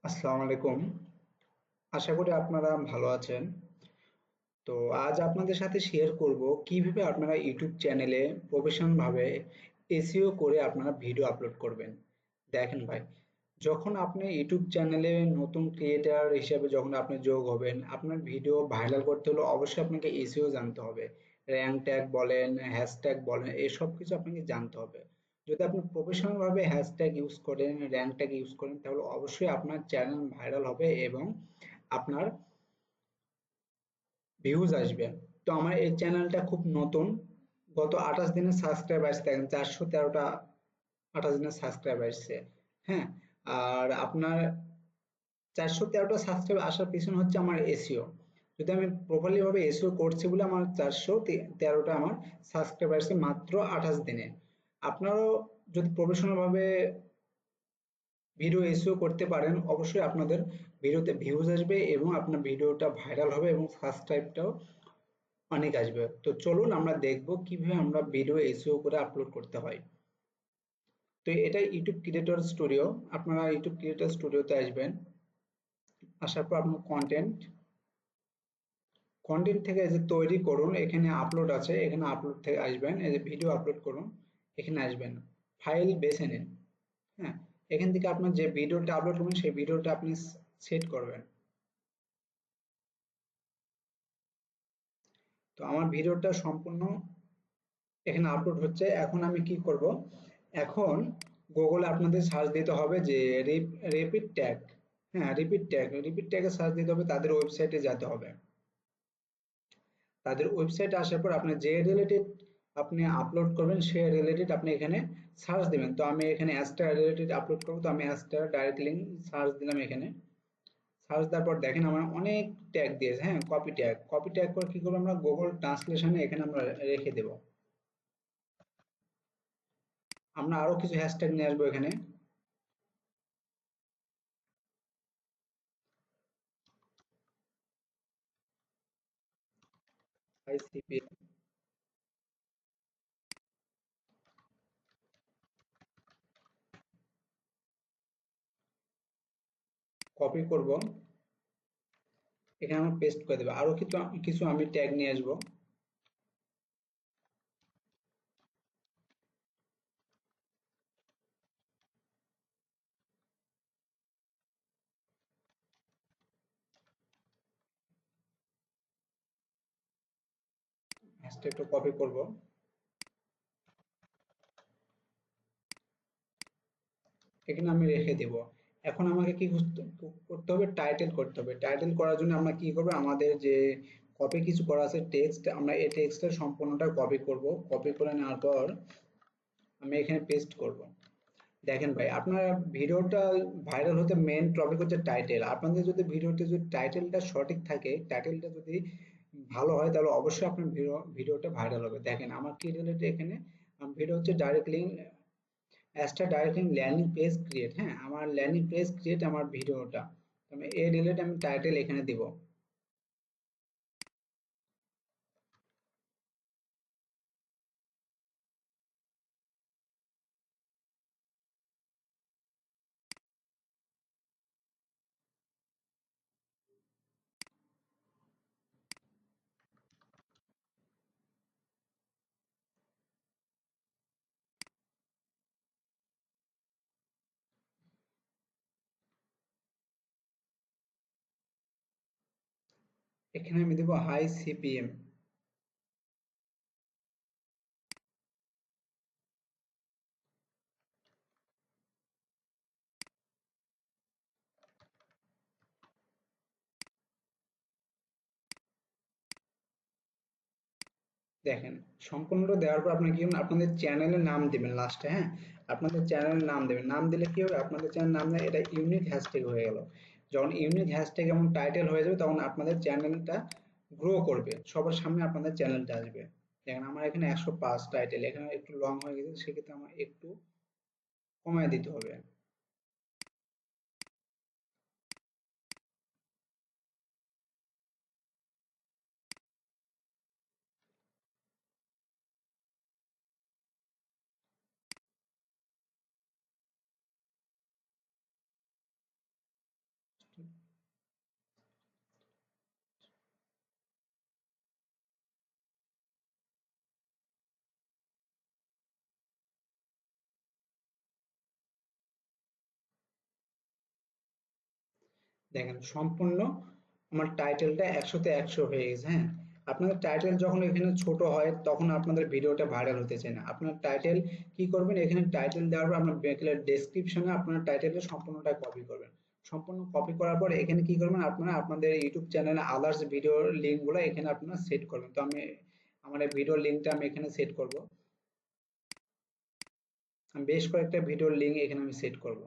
আসসালামু আলাইকুম। আশা করি আপনারা ভালো আছেন। তো আজ আপনাদের সাথে শেয়ার করব কিভাবে আপনারা ইউটিউব চ্যানেলে প্রফেশনাল ভাবে এসইও করে আপনারা ভিডিও আপলোড করবেন। দেখেন ভাই, যখন আপনি ইউটিউব চ্যানেলে নতুন ক্রিয়েটর হিসেবে যখন আপনি যোগ হবেন, আপনার ভিডিও ভাইরাল করতে হলে অবশ্যই আপনাকে এসইও জানতে হবে। র‍্যাঙ্ক ট্যাগ বলেন, হ্যাশট্যাগ বলেন, এসব কিছু আপনাকে জানতে হবে। যদি আপনি প্রফেশনাল ভাবে হ্যাশট্যাগ ইউজ করেন, র‍্যাঙ্ক ট্যাগ ইউজ করেন, তাহলে অবশ্যই আপনার চ্যানেল ভাইরাল হবে এবং আপনার ভিউজ আসবে। তো আমার এই চ্যানেলটা খুব নতুন, গত 28 দিনের সাবস্ক্রাইব আসছে, দেখেন 413টা 28 দিনের সাবস্ক্রাইব আসছে। হ্যাঁ, আর আপনার 413টা সাবস্ক্রাইব আসার পিছনে হচ্ছে আমার এসইও। যদি আমি প্রপারলি ভাবে এসইও করছি বলে আমার 413টা আমার সাবস্ক্রাইব আসছে মাত্র 28 দিনে। আপনারাও যদি প্রফেশনাল ভাবে ভিডিও এসইও করতে পারেন, অবশ্যই আপনাদের ভিডিওতে ভিউজ আসবে এবং আপনার ভিডিওটা ভাইরাল হবে এবং সাবস্ক্রাইবটাও অনেক আসবে। তো চলুন আমরা দেখব কিভাবে আমরা ভিডিও এসইও করে আপলোড করতে হয়। তো এটা ইউটিউব ক্রিয়েটর স্টুডিও। আপনারা ইউটিউব ক্রিয়েটর স্টুডিওতে আসবেন। আসার পর আপনার কন্টেন্ট কন্টেন্ট থেকে এই যে তৈরি করুন, এখানে আপলোড আছে, এখানে আপলোড থেকে আসবেন, এই যে ভিডিও আপলোড করুন, এখানে আসবেন, ফাইল বেছে নিন। হ্যাঁ, এখান থেকে আপনার যে ভিডিওটা আপলোড করবেন সেই ভিডিওটা আপনি সেট করবেন। তো আমার ভিডিওটা সম্পূর্ণ এখানে আপলোড হচ্ছে। এখন আমি কি করব, এখন গুগলে আপনাদের সার্চ দিতে হবে যে রিপিট ট্যাগ। হ্যাঁ, রিপিট ট্যাগে সার্চ দিতে হবে, তাদের ওয়েবসাইটে যেতে হবে। তাদের ওয়েবসাইটে আসার পর আপনি যে রিলেটেড আপনি আপলোড করবেন সে রিলেটেড আপনি এখানে সার্চ দিবেন। তো আমি এখানে অ্যাস্টার রিলেটেড আপলোড করব, তো আমি অ্যাস্টার ডাইরেক্ট লিঙ্ক সার্চ দিলাম। এখানে সার্চ দেওয়ার পর দেখেন আমার অনেক ট্যাগ দিয়েছে। হ্যাঁ, কপি ট্যাগ করে কি করবো, আমরা গুগল ট্রান্সলেশনে এখানে আমরা রেখে দেব। আমরা আরো কিছু হ্যাশট্যাগ নিয়ে আসবো এখানে। আইসিপি কপি করব, এখানে আমরা পেস্ট করে দেবো। আরো কিছু কিছু আমি ট্যাগ নিয়ে আসবো। হ্যাশট্যাগটা কপি করব, এখানে আমি রেখে দেব। এখন আমাকে কি করতে হবে, টাইটেল করতে হবে। টাইটেল করার জন্য আমরা কি করবো, আমাদের যে কপি কিছু করা আছে টেক্সট, আমরা এই টেক্সটের সম্পূর্ণটা কপি করব। কপি করে নেওয়ার পর আমি এখানে পেস্ট করব। দেখেন ভাই, আপনার ভিডিওটা ভাইরাল হতে মেন টপিক হচ্ছে টাইটেল। আপনাদের যদি ভিডিওতে যদি টাইটেলটা সঠিক থাকে, টাইটেলটা যদি ভালো হয়, তাহলে অবশ্যই আপনার ভিডিওটা ভাইরাল হবে। দেখেন আমার কি রিলেটেড এখানে, ভিডিও হচ্ছে ডাইরেক্ট লিঙ্ক, একটা direct link landing page create. হ্যাঁ, আমার ল্যান্ডিং পেজ ক্রিয়েট আমার ভিডিওটা, আমি এই রিলেটেড আমি টাইটেল এখানে দিব। এখানে আমি দেবো হাই সিপিএম। দেখেন, সম্পূর্ণটা দেওয়ার পর আপনি কি করবেন, আপনাদের চ্যানেলের নাম দিবেন লাস্টে। হ্যাঁ, আপনাদের চ্যানেলের নাম দেবেন। নাম দিলে কি হবে, আপনাদের চ্যানেল নাম দেয়, এটা ইউনিক হ্যাশট্যাগ হয়ে গেল। যখন ইউনিক হ্যাশট্যাগ এমন টাইটেল হয়ে যাবে, তখন আপনাদের চ্যানেলটা গ্রো করবে, সবার সামনে আপনাদের চ্যানেলটা আসবে। দেখেন আমার এখানে 105 টাইটেল, এখানে একটু লং হয়ে গেছে, সেক্ষেত্রে আমার একটু কমায় দিতে হবে। দেখেন সম্পূর্ণ আমার টাইটেলটা 100-তে 100 হয়ে গেছে। হ্যাঁ, আপনাদের টাইটেল যখন এখানে ছোট হয় তখন আপনাদের ভিডিওটা ভাইরাল হতে চায় না। আপনার টাইটেল কি করবেন, এখানে টাইটেল দেওয়ার পর আপনার ডেসক্রিপশনে আপনার টাইটেলের সম্পূর্ণটা কপি করবেন। সম্পূর্ণ কপি করার পর এখানে কি করবেন, আপনারা আপনাদের ইউটিউব চ্যানেলে আদার্স ভিডিওর লিঙ্কগুলো এখানে আপনারা সেট করবেন। তো আমি আমার এই ভিডিওর লিঙ্কটা আমি এখানে সেট করব। আমি বেশ কয়েকটা ভিডিওর লিঙ্ক এখানে আমি সেট করব।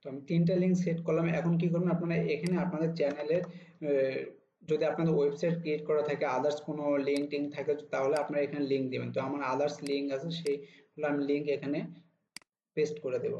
তো আমি 3টা লিঙ্ক সেট করলাম। এখন কি করবেন, আপনারা এখানে আপনাদের চ্যানেলের যদি আপনাদের ওয়েবসাইট ক্রিয়েট করা থাকে, আদার্স কোনো লিঙ্ক টিঙ্ক থাকে, তাহলে আপনারা এখানে লিঙ্ক দিবেন। তো আমার আদার্স লিঙ্ক আছে, সেইগুলো আমি লিঙ্ক এখানে পেস্ট করে দেব।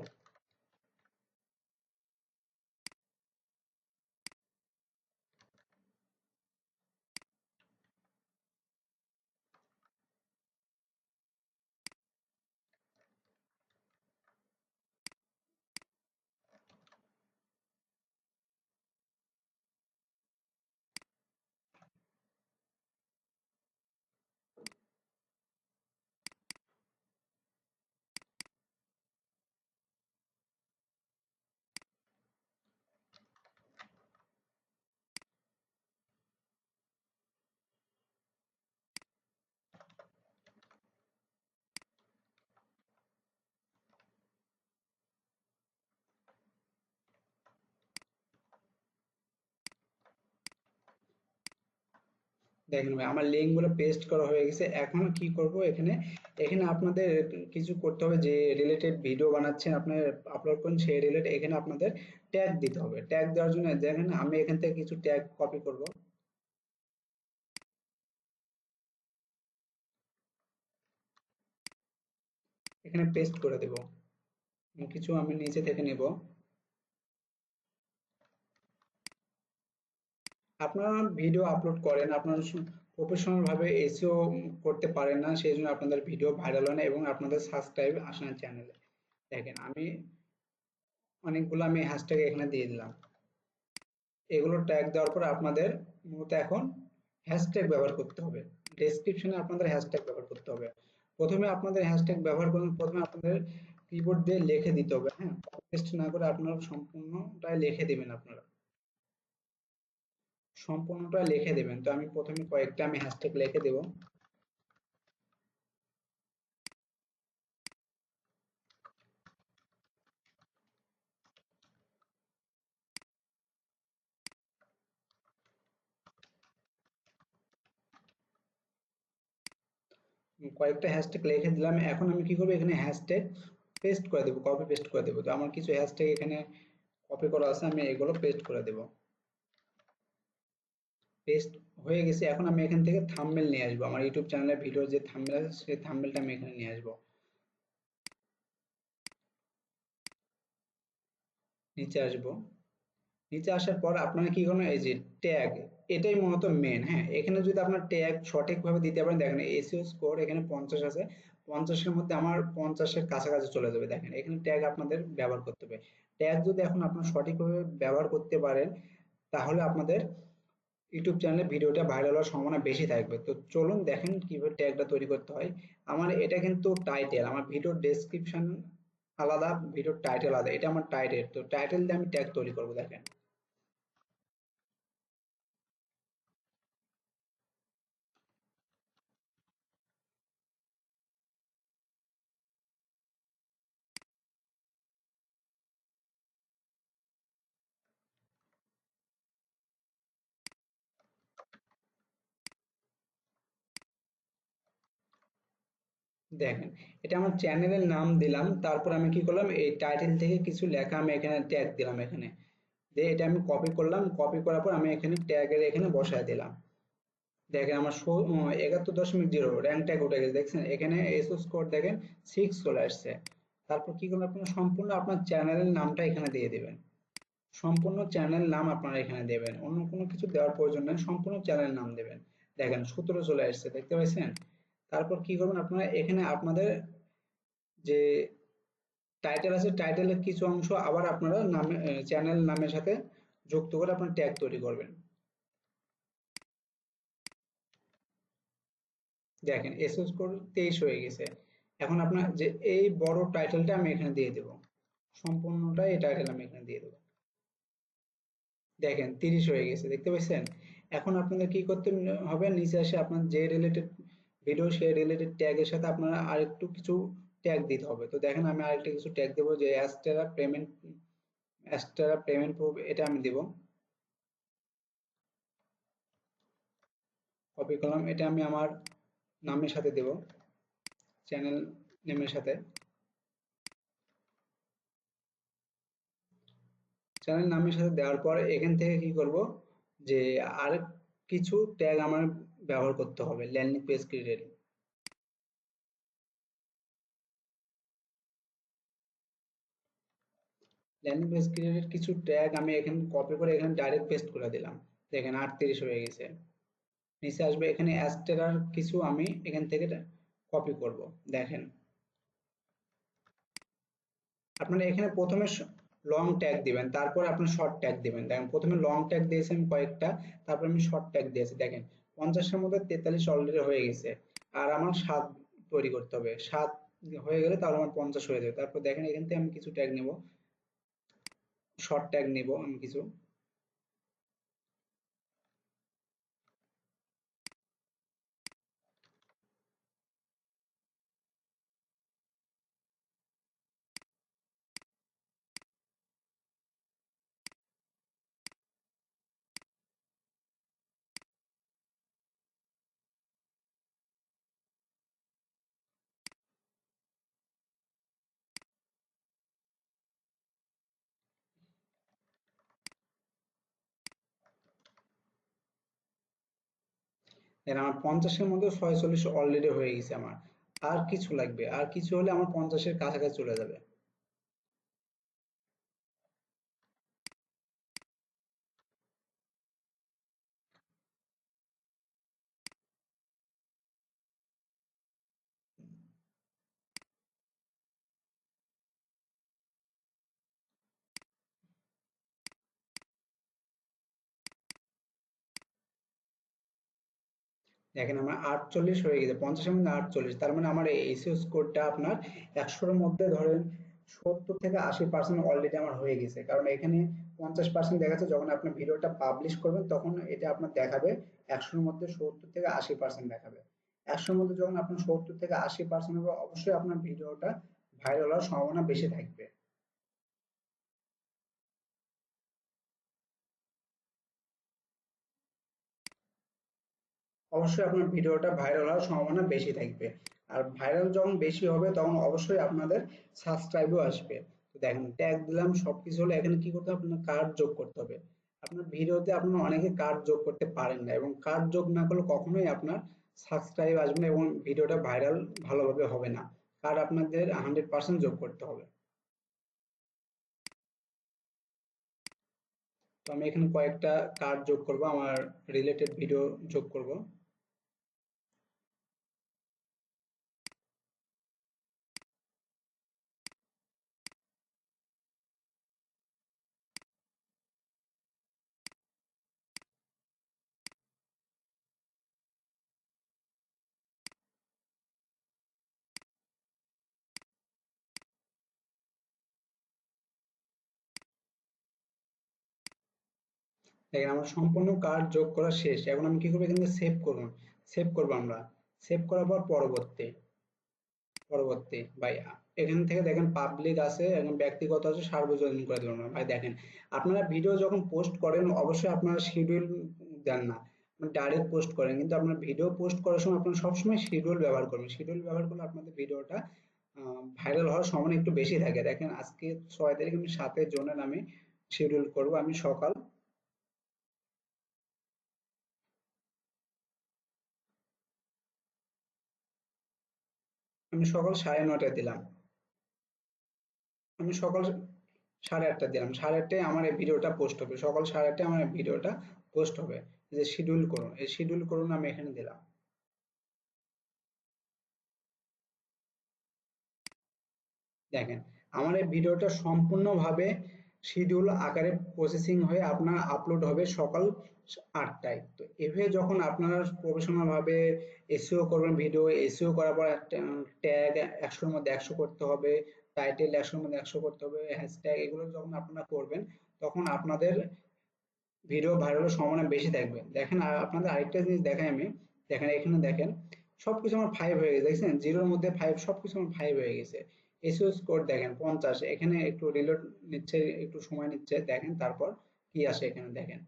দেখেন ভাই, আমার লিঙ্ক গুলো পেস্ট করা হয়ে গেছে। এখন কি করব, এখানে এখানে আপনাদের কিছু করতে হবে, যে রিলেটেড ভিডিও বানাচ্ছেন আপনার আপলোড করুন সেই রিলেটেড এখানে আপনাদের ট্যাগ দিতে হবে। ট্যাগ দেওয়ার জন্য দেখেন আমি এখান থেকে কিছু ট্যাগ কপি করব, এখানে পেস্ট করে দেব। কিছু আমি নিচে থেকে নেব। আপনারা ভিডিও আপলোড করেন, আপনারা প্রফেশনাল ভাবে এসইও করতে পারেন না, সেই জন্য আপনাদের ভিডিও ভাইরাল হয় না এবং আপনাদের সাবস্ক্রাইব আসে না চ্যানেলে। দেখেন আমি অনেকগুলো আমি হ্যাশট্যাগ এখানে দিয়ে দিলাম। এগুলো ট্যাগ দেওয়ার পর আপনাদের মূলত এখন হ্যাশট্যাগ ব্যবহার করতে হবে। ডেসক্রিপশনে আপনাদের হ্যাশট্যাগ ব্যবহার করতে হবে। প্রথমে আপনাদের হ্যাশট্যাগ ব্যবহার করুন, প্রথমে আপনাদের কিবোর্ড দিয়ে লিখে দিতে হবে। হ্যাঁ, কপি পেস্ট না করে আপনারা সম্পূর্ণটাই লিখে দিবেন। আপনারা সম্পূর্ণটা লিখে দেবেন। তো আমি প্রথমে কয়েকটা আমি হ্যাশট্যাগ লিখে দেব। কয়েকটা হ্যাশট্যাগ লিখে দিলাম। এখন আমি কি করবো, এখানে হ্যাশট্যাগ পেস্ট করে দেবো, কপি পেস্ট করে দেবো। তো আমার কিছু হ্যাশট্যাগ এখানে কপি করা আছে, আমি এগুলো পেস্ট করে দেবো। পেস্ট হয়ে গেছে। এখন আমি এখান থেকে থাম্বনেল নিয়ে আসবো, আমার ইউটিউব চ্যানেলের ভিডিওর যে থাম্বনেল আছে সেই থাম্বনেলটা আমি এখানে নিয়ে আসবো। নিচে আসবো। নিচে আসার পর আপনারা কি করবেন, এই যে ট্যাগ, এটাই মূলত মেন। হ্যাঁ, এখানে যদি আপনার ট্যাগ সঠিকভাবে দিতে পারেন, দেখেন এসইও স্কোর এখানে 50 আছে, 50-এর মধ্যে আমার 50-এর কাছাকাছি চলে যাবে। দেখেন এখানে ট্যাগ আপনাদের ব্যবহার করতে হবে। ট্যাগ যদি এখন আপনার সঠিকভাবে ব্যবহার করতে পারেন, তাহলে আপনাদের ইউটিউব চ্যানেলে ভিডিওটা ভাইরাল হওয়ার সম্ভাবনা বেশি থাকবে। তো চলুন দেখেন কিভাবে ট্যাগটা তৈরি করতে হয়। আমার এটা কিন্তু টাইটেল, আমার ভিডিওর ডেসক্রিপশন আলাদা, ভিডিওর টাইটেল আলাদা। এটা আমার টাইটেল, তো টাইটেল দিয়ে আমি ট্যাগ তৈরি করবো। দেখেন দেখেন এটা আমার চ্যানেলের নাম দিলাম, তারপর আমি কি করলাম, এই টাইটেল থেকে কিছু লেখা আমি এখানে ট্যাগ দিলাম। এখানে দিয়ে এটা আমি কপি করলাম, কপি করার পর আমি এখানে ট্যাগের এখানে বসায় দিলাম। দেখেন আমার 71.0 র্যাঙ্ক ট্যাগ উঠে গেছে, দেখছেন এখানে এসও স্কোর দেখেন 6 চলে আসছে। তারপর কি করবেন, আপনার সম্পূর্ণ আপনার চ্যানেলের নামটা এখানে দিয়ে দিবেন। সম্পূর্ণ চ্যানেল নাম আপনারা এখানে দেবেন, অন্য কোনো কিছু দেওয়ার প্রয়োজন নেই, সম্পূর্ণ চ্যানেল নাম দেবেন। দেখেন 17 চলে আসছে, দেখতে পাচ্ছেন। তারপর কি করবেন, আপনারা এখানে আপনাদের যে টাইটেল আছে, টাইটেলের কিছু অংশ আবার আপনারা নামে চ্যানেল নামের সাথে যুক্ত করে আপনার ট্যাগ তৈরি করবেন। দেখেন এসএস কোড 23 হয়ে গেছে। এখন আপনার যে এই বড় টাইটেলটা আমি এখানে দিয়ে দেব, সম্পূর্ণটা এই টাইটেল আমি এখানে দিয়ে দেব। দেখেন 30 হয়ে গেছে, দেখতে পাচ্ছেন? এখন আপনাদের কি করতে হবে, নিচে এসে আপনার যে রিলেটেড ভিডিও সেই রিলেটেড ট্যাগের সাথে আপনারা আরেকটু কিছু ট্যাগ দিতে হবে। তো দেখেন আমি আরেকটা কিছু ট্যাগ দেবো, যে অ্যাস্টেরা পেমেন্ট প্রুফ, এটা আমি দেব। কপি করলাম, এটা আমি আমার নামের সাথে দেব, চ্যানেল নেমের সাথে। চ্যানেল নামের সাথে দেওয়ার পর এখান থেকে কি করব, যে আর কিছু ট্যাগ আমার ব্যবহার করতে হবে landing page create. Landing page created কিছু ট্যাগ আমি এখানে কপি করে এখানে ডাইরেক্ট পেস্ট করে দিলাম। দেখেন 38 হয়ে গেছে। নিচে আসবে, এখানে অ্যাস্টেরার কিছু আমি এখান থেকে কপি করব। দেখেন আপনারা এখানে প্রথমে লং ট্যাগ দিবেন, তারপর আপনার শর্ট ট্যাগ দিবেন। দেখেন প্রথমে লং ট্যাগ দিয়েছি আমি কয়েকটা, তারপর আমি শর্ট ট্যাগ দিয়েছি। দেখেন 50-এর মধ্যে 43 অলরেডি হয়ে গেছে, আর আমার 7 তৈরি করতে হবে। 7 হয়ে গেলে তাহলে আমার 50 হয়ে যাবে। তারপর দেখেন এখান থেকে আমি কিছু ট্যাগ নেব, শর্ট ট্যাগ নিব আমি কিছু। দেখেন আমার 50-এর মধ্যে 46 অলরেডি হয়ে গেছে আমার। আর কিছু লাগবে, আর কিছু হলে আমার 50-এর কাছাকাছি চলে যাবে। দেখেন আমার 48 হয়ে গেছে, 50-এর মধ্যে 48, তার মানে আমার এই এসইও স্কোরটা আপনার 100-এর মধ্যে ধরেন 70 থেকে 80% অলরেডি আমার হয়ে গেছে। কারণ এখানে 50% দেখাচ্ছে, যখন আপনার ভিডিওটা পাবলিশ করবেন তখন এটা আপনার দেখাবে 100-এর মধ্যে 70 থেকে 80% দেখাবে। 100-এর মধ্যে যখন আপনার 70 থেকে 80% হবে, অবশ্যই আপনার ভিডিওটা ভাইরাল হওয়ার সম্ভাবনা বেশি থাকবে। অবশ্যই আপনার ভিডিওটা ভাইরাল হওয়ার সম্ভাবনা বেশি থাকবে। আর ভাইরাল যখন বেশি হবে তখন অবশ্যই আপনাদের সাবস্ক্রাইবও আসবে। তো দেখেন ট্যাগ দিলাম, সবকিছু হলো। এখানে কি করতে হবে, আপনার কার্ড যোগ করতে হবে। আপনার ভিডিওতে আপনার অনেকে কার্ড যোগ করতে পারেন না, এবং কার্ড যোগ না করলে কখনোই আপনার সাবস্ক্রাইব আসবে না এবং ভিডিওটা ভাইরাল ভালোভাবে হবে না। কার্ড আপনাদের 100% যোগ করতে হবে। তো আমি এখানে কয়েকটা কার্ড যোগ করব, আমার রিলেটেড ভিডিও যোগ করব। দেখেন আমার সম্পূর্ণ কার্ড যোগ করা শেষ। এখন আমি কি করবো, এখান থেকে সেভ করুন। সেভ করবো আমরা। সেভ করার পর পরবর্তী, ভাই এখান থেকে দেখেন পাবলিক আছে এবং ব্যক্তিগত আছে, সার্বজনীন করে দেবেন না ভাই। দেখেন আপনারা ভিডিও যখন পোস্ট করেন অবশ্যই আপনারা শিডিউল দেন না, ডাইরেক্ট পোস্ট করেন। কিন্তু আপনার ভিডিও পোস্ট করার সময় আপনারা সবসময় শিডিউল ব্যবহার করবেন। শিডিউল ব্যবহার করলে আপনাদের ভিডিওটা ভাইরাল হওয়ার সম্ভাবনা একটু বেশি থাকে। দেখেন আজকে 6 তারিখ, আমি 7 জনের আমি শিডিউল করব। আমি সকাল 9:30টায় দিলাম। আমি সকাল 8:30টায় দিলাম। 8:30টায় আমার এই ভিডিওটা পোস্ট হবে। সকাল 8:30টায় আমার এই ভিডিওটা পোস্ট হবে। যে শিডিউল করুন, এই শিডিউল করুন আমি এখানে দিলাম। দেখেন আমার এই ভিডিওটা সম্পূর্ণভাবে শিডিউল আকারে প্রসেসিং হয়ে আপনার আপলোড হবে সকাল 8টায়। তো এভাবে যখন আপনারা প্রফেশনাল ভাবে এসইও করবেন, ভিডিও এসইও করার পর ট্যাগ 100-র মধ্যে 100 করতে হবে, টাইটেল 100-র মধ্যে 100 করতে হবে, হ্যাশট্যাগ এগুলো যখন আপনারা করবেন তখন আপনাদের ভিডিও ভাইরালের সম্ভাবনা বেশি থাকবে। দেখেন আপনাদের আরেকটা জিনিস দেখাই আমি, দেখেন এখানে দেখেন সবকিছু আমার 5 হয়ে গেছে, দেখছেন জিরোর মধ্যে 5, সবকিছু আমার 5 হয়ে গেছে। এসইও স্কোর দেখেন 50, এখানে একটু রিলোড নিচ্ছে, একটু সময় নিচ্ছে, দেখেন তারপর কি আসে এখানে দেখেন।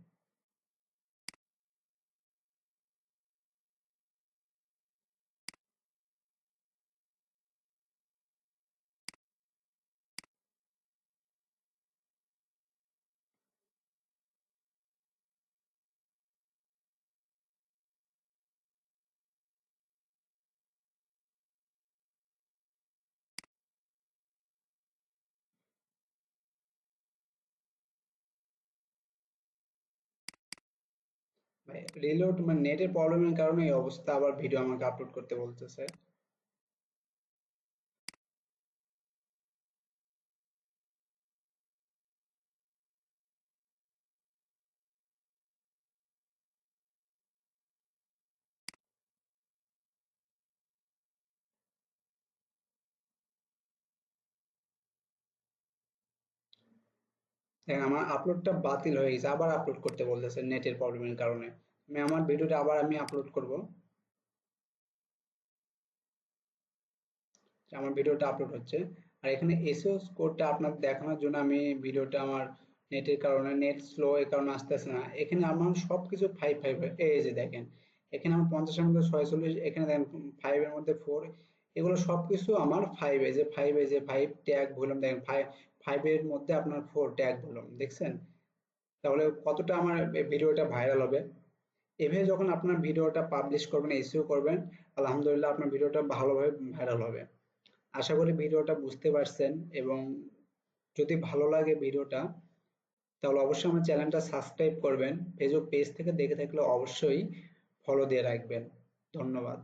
ভাই রিলোড মানে নেটের প্রবলেমের কারণে এই অবস্থা, আবার ভিডিও আমাকে আপলোড করতে বলতেছে। দেখেন আমার আপলোডটা বাতিল হয়ে গেছে, আবার আপলোড করতে বলতেছে নেটের প্রবলেমের কারণে। আমি আমার ভিডিওটা আবার আমি আপলোড করব, আমার ভিডিওটা আপলোড হচ্ছে। আর এখানে এসইও স্কোরটা আপনার দেখানোর জন্য আমি ভিডিওটা আমার নেটের কারণে, নেট স্লো এর কারণে আসতেছে না, এখানে আমার সবকিছু 5 এই যে দেখেন এখানে আমার 50-এর মধ্যে 46, এখানে দেখেন 5-এর মধ্যে 4, এগুলো সবকিছু আমার 5, এই যে 5, এই যে 5 ট্যাগ ভলিউম দেখেন 5 এর মধ্যে আপনার 4 ট্যাগ ভলিউম দেখছেন। তাহলে কতটা আমার ভিডিওটা ভাইরাল হবে। এভাবে যখন আপনার ভিডিওটা পাবলিশ করবেন, এসইও করবেন, আলহামদুলিল্লাহ আপনার ভিডিওটা ভালোভাবে ভাইরাল হবে। আশা করি ভিডিওটা বুঝতে পারছেন, এবং যদি ভালো লাগে ভিডিওটা তাহলে অবশ্যই আমার চ্যানেলটা সাবস্ক্রাইব করবেন। ফেসবুক পেজ থেকে দেখে থাকলে অবশ্যই ফলো দিয়ে রাখবেন। ধন্যবাদ।